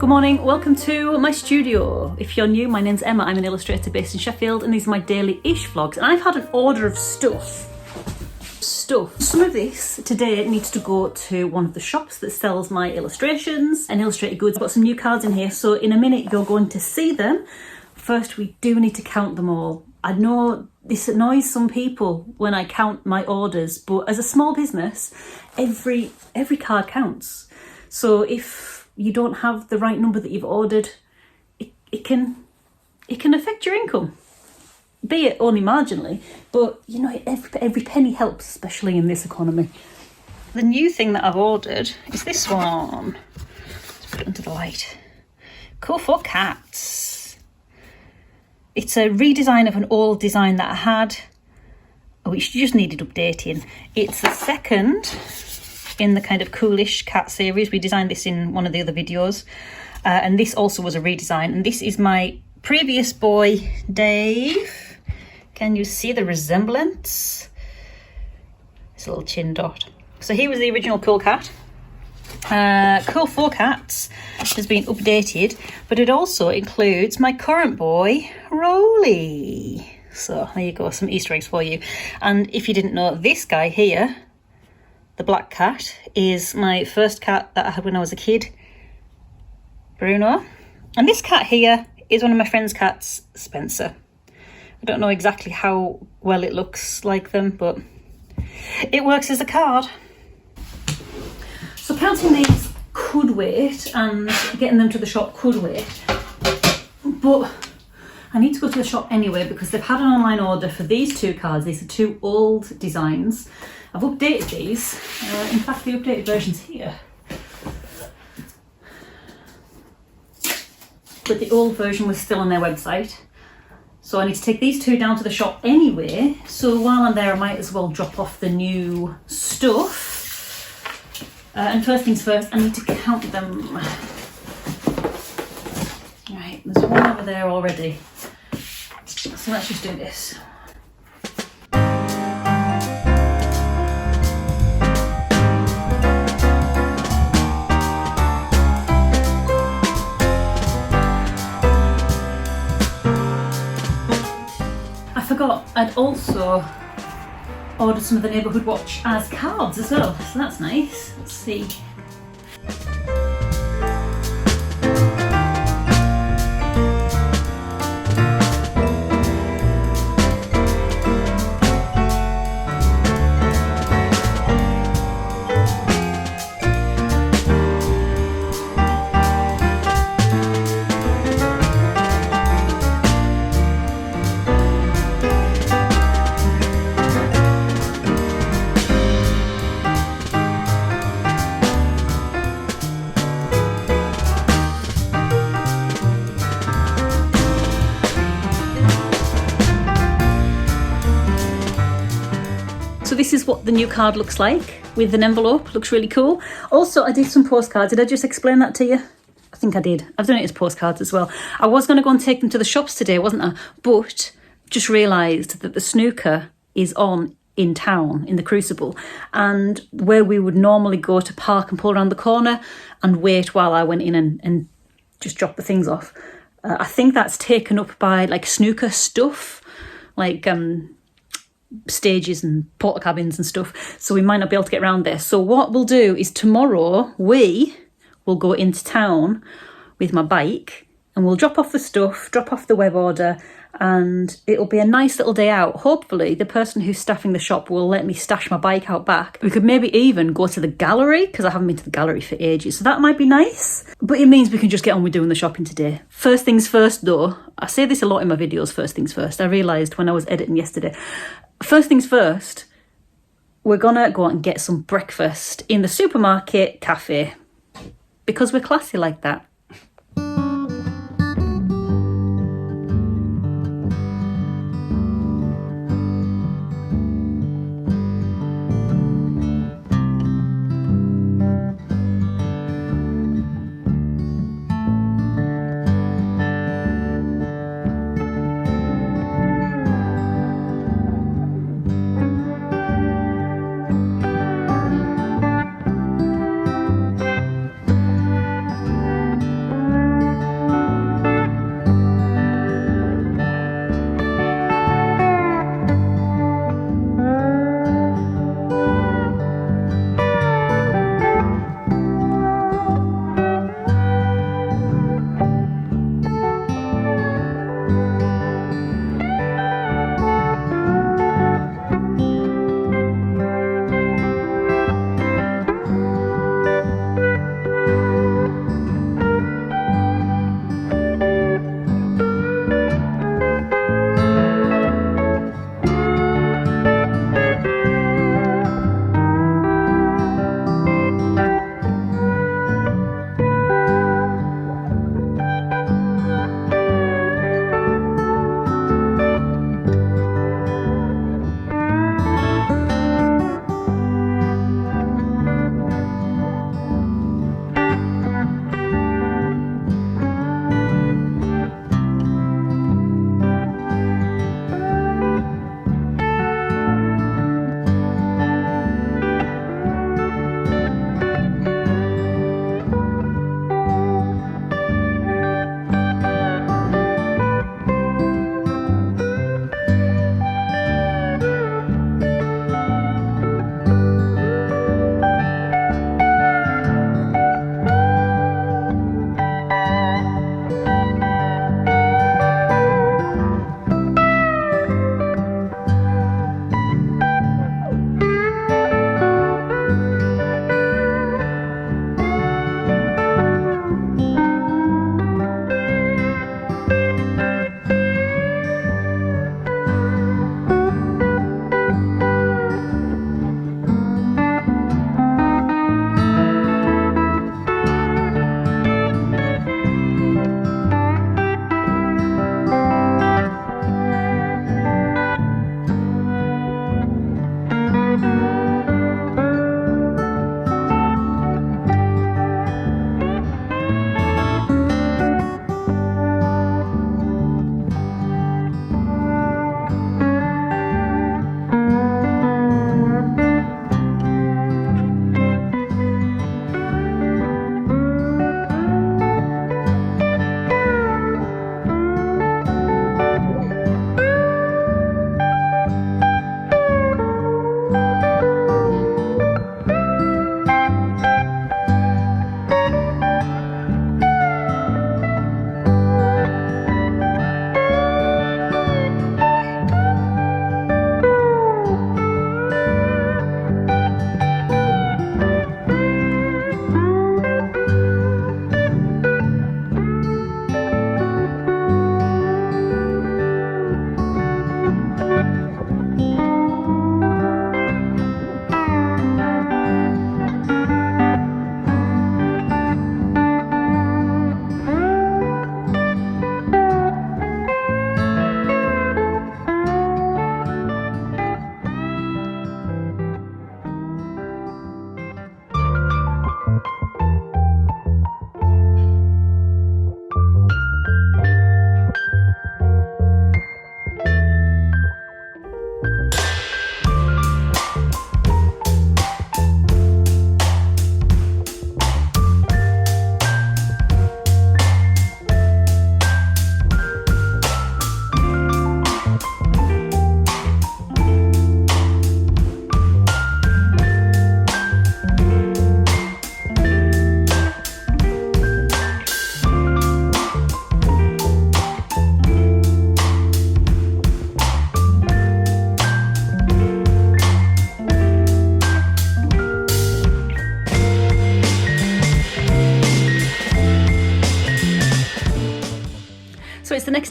Good morning, welcome to my studio. If you're new, my name's Emma, I'm an illustrator based in Sheffield and these are my daily-ish vlogs. And I've had an order of stuff. Some of this today needs to go to one of the shops that sells my illustrations and illustrated goods. I've got some new cards in here, so in a minute you're going to see them. First, we do need to count them all. I know this annoys some people when I count my orders, but as a small business, every card counts. So if you don't have the right number that you've ordered, it can affect your income. Be it only marginally, but you know, every penny helps, especially in this economy. The new thing that I've ordered is this one. Let's put it under the light. Cool for cats. It's a redesign of an old design that I had, which just needed updating. It's the second in the kind of coolish cat series. We designed this in one of the other videos, and this also was a redesign. And this is my previous boy, Dave. Can you see the resemblance? This little chin dot. So he was the original cool cat. Cool for Cats has been updated, but it also includes my current boy, Rolly. So there you go, some Easter eggs for you. And if you didn't know, this guy here, the black cat, is my first cat that I had when I was a kid, Bruno. And this cat here is one of my friend's cats, Spencer. I don't know exactly how well it looks like them, but it works as a card. So counting these could wait, and getting them to the shop could wait, but I need to go to the shop anyway because they've had an online order for these two cards. These are two old designs. I've updated these. In fact, the updated version's here. But the old version was still on their website. So I need to take these two down to the shop anyway. So while I'm there, I might as well drop off the new stuff. And first things first, I need to count them. Right, there's one over there already. So let's just do this. I forgot I'd also ordered some of the Neighbourhood Watch as cards as well, so that's nice. Let's see. So this is what the new card looks like with an envelope. Looks really cool. Also, I did some postcards. Did I just explain that to you? I think I did. I've done it as postcards as well. I was going to go and take them to the shops today, wasn't I? But just realised that the snooker is on in town, in the Crucible, and where we would normally go to park and pull around the corner and wait while I went in and just drop the things off. I think that's taken up by like snooker stuff, like stages and porta cabins and stuff, so we might not be able to get around there. So what we'll do is tomorrow we will go into town with my bike and we'll drop off the stuff, drop off the web order, and it'll be a nice little day out. Hopefully the person who's staffing the shop will let me stash my bike out back. We could maybe even go to the gallery because I haven't been to the gallery for ages, so that might be nice. But it means we can just get on with doing the shopping today. First things first though, I say this a lot in my videos, first things first. I realised when I was editing yesterday. First things first, we're gonna go out and get some breakfast in the supermarket cafe because we're classy like that.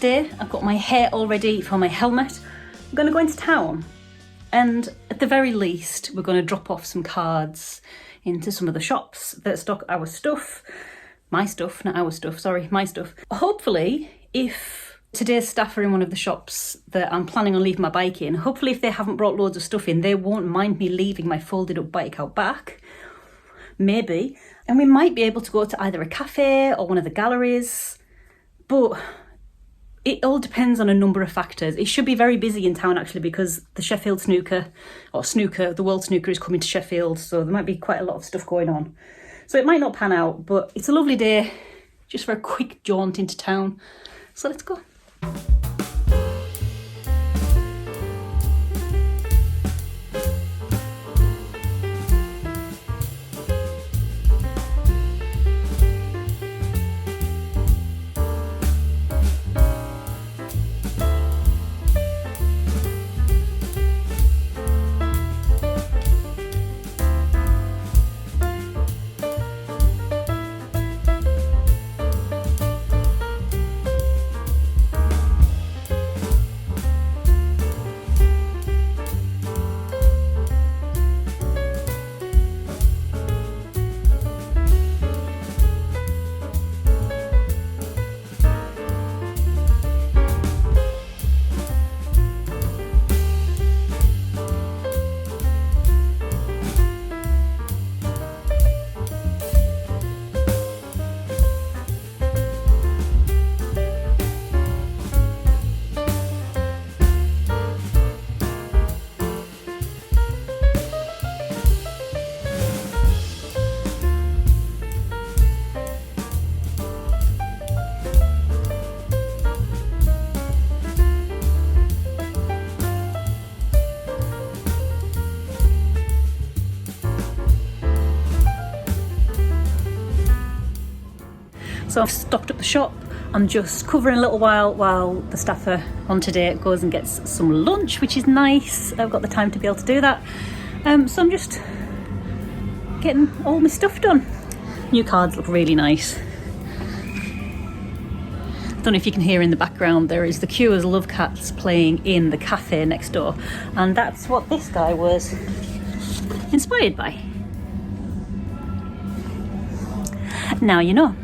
first day. I've got my hair all ready for my helmet. I'm going to go into town, and at the very least we're going to drop off some cards into some of the shops that stock our stuff. My stuff, not our stuff, sorry, my stuff. Hopefully, if today's staff are in one of the shops that I'm planning on leaving my bike in, hopefully if they haven't brought loads of stuff in, they won't mind me leaving my folded up bike out back. Maybe. And we might be able to go to either a cafe or one of the galleries, but it all depends on a number of factors. It should be very busy in town actually, because the Sheffield snooker, the World Snooker is coming to Sheffield, so there might be quite a lot of stuff going on. So it might not pan out, but it's a lovely day just for a quick jaunt into town. So let's go. So I've stocked up the shop. I'm just covering a little while the staff are on today goes and gets some lunch, which is nice. I've got the time to be able to do that. So I'm just getting all my stuff done. New cards look really nice. I don't know if you can hear in the background, there is the Cures Love Cats playing in the cafe next door. And that's what this guy was inspired by. Now you know.